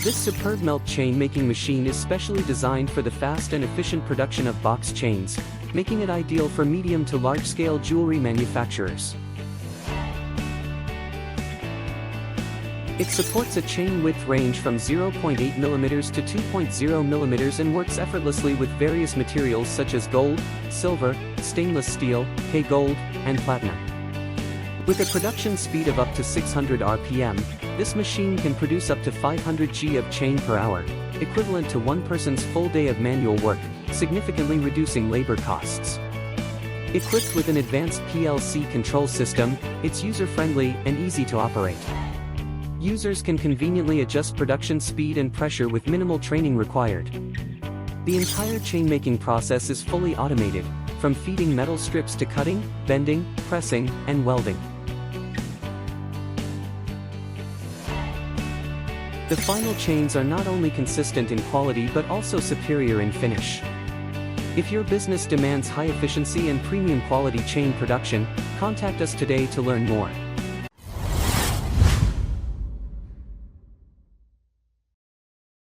This SuperbMelt chain making machine is specially designed for the fast and efficient production of box chains, making it ideal for medium to large-scale jewelry manufacturers. It supports a chain width range from 0.8 mm to 2.0 mm and works effortlessly with various materials such as gold, silver, stainless steel, K-gold, and platinum. With a production speed of up to 600 RPM, this machine can produce up to 500 G of chain per hour, equivalent to one person's full day of manual work, significantly reducing labor costs. Equipped with an advanced PLC control system, it's user-friendly and easy to operate. Users can conveniently adjust production speed and pressure with minimal training required. The entire chain-making process is fully automated, from feeding metal strips to cutting, bending, pressing, and welding. The final chains are not only consistent in quality but also superior in finish. If your business demands high efficiency and premium quality chain production, contact us today to learn more.